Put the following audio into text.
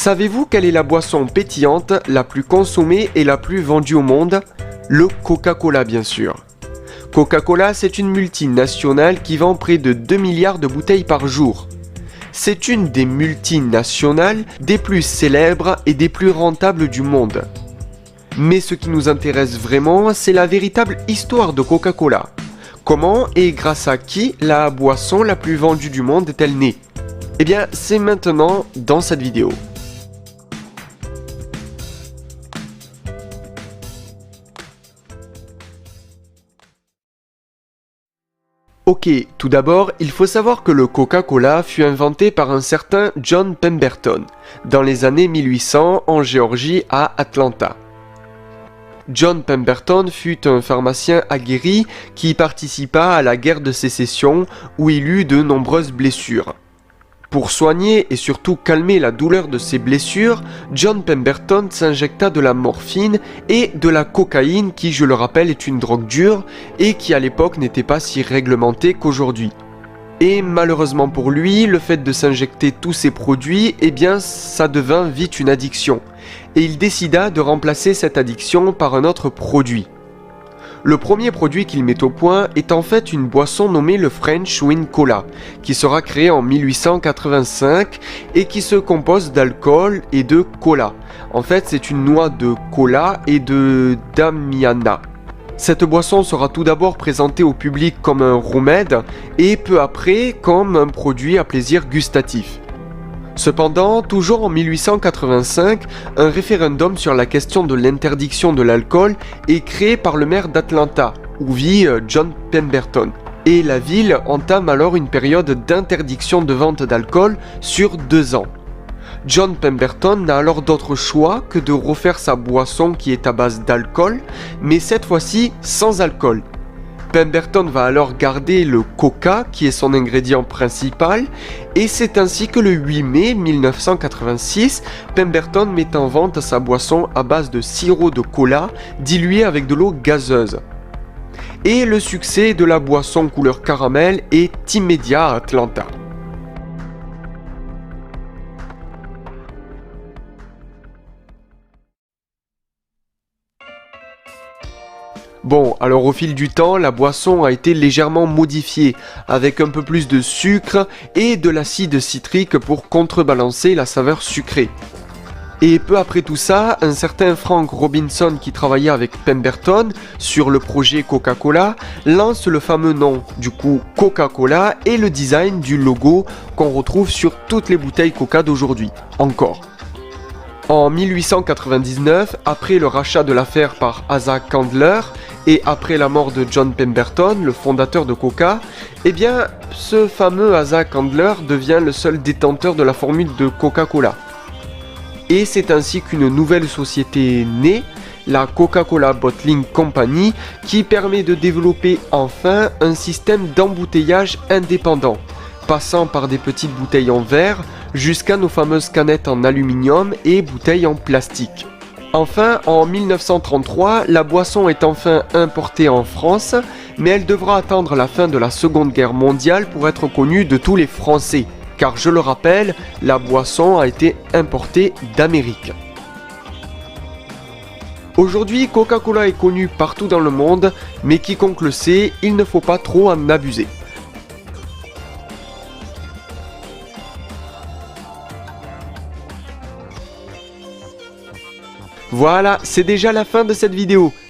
Savez-vous quelle est la boisson pétillante la plus consommée et la plus vendue au monde? Le Coca-Cola bien sûr. Coca-Cola, c'est une multinationale qui vend près de 2 milliards de bouteilles par jour. C'est une des multinationales des plus célèbres et des plus rentables du monde. Mais ce qui nous intéresse vraiment, c'est la véritable histoire de Coca-Cola. Comment et grâce à qui la boisson la plus vendue du monde est-elle née? Eh bien, c'est maintenant dans cette vidéo. Ok, tout d'abord, il faut savoir que le Coca-Cola fut inventé par un certain John Pemberton, dans les années 1800 en Géorgie à Atlanta. John Pemberton fut un pharmacien aguerri qui participa à la guerre de sécession où il eut de nombreuses blessures. Pour soigner et surtout calmer la douleur de ses blessures, John Pemberton s'injecta de la morphine et de la cocaïne qui, je le rappelle, est une drogue dure et qui à l'époque n'était pas si réglementée qu'aujourd'hui. Et malheureusement pour lui, le fait de s'injecter tous ces produits, eh bien ça devint vite une addiction. Et il décida de remplacer cette addiction par un autre produit. Le premier produit qu'il met au point est en fait une boisson nommée le French Wine Cola, qui sera créée en 1885 et qui se compose d'alcool et de cola. En fait, c'est une noix de cola et de damiana. Cette boisson sera tout d'abord présentée au public comme un remède et peu après comme un produit à plaisir gustatif. Cependant, toujours en 1885, un référendum sur la question de l'interdiction de l'alcool est créé par le maire d'Atlanta, où vit John Pemberton. Et la ville entame alors une période d'interdiction de vente d'alcool sur 2 ans. John Pemberton n'a alors d'autre choix que de refaire sa boisson qui est à base d'alcool, mais cette fois-ci sans alcool. Pemberton va alors garder le coca qui est son ingrédient principal et c'est ainsi que le 8 mai 1986, Pemberton met en vente sa boisson à base de sirop de cola dilué avec de l'eau gazeuse. Et le succès de la boisson couleur caramel est immédiat à Atlanta. Bon, alors au fil du temps, la boisson a été légèrement modifiée, avec un peu plus de sucre et de l'acide citrique pour contrebalancer la saveur sucrée. Et peu après tout ça, un certain Frank Robinson qui travaillait avec Pemberton sur le projet Coca-Cola lance le fameux nom, du coup Coca-Cola et le design du logo qu'on retrouve sur toutes les bouteilles Coca d'aujourd'hui, encore. En 1899, après le rachat de l'affaire par Asa Candler et après la mort de John Pemberton, le fondateur de Coca, eh bien, ce fameux Asa Candler devient le seul détenteur de la formule de Coca-Cola. Et c'est ainsi qu'une nouvelle société est née, la Coca-Cola Bottling Company, qui permet de développer enfin un système d'embouteillage indépendant, passant par des petites bouteilles en verre jusqu'à nos fameuses canettes en aluminium et bouteilles en plastique. Enfin, en 1933, la boisson est enfin importée en France, mais elle devra attendre la fin de la Seconde Guerre mondiale pour être connue de tous les Français, car je le rappelle, la boisson a été importée d'Amérique. Aujourd'hui, Coca-Cola est connue partout dans le monde, mais quiconque le sait, il ne faut pas trop en abuser. Voilà, c'est déjà la fin de cette vidéo.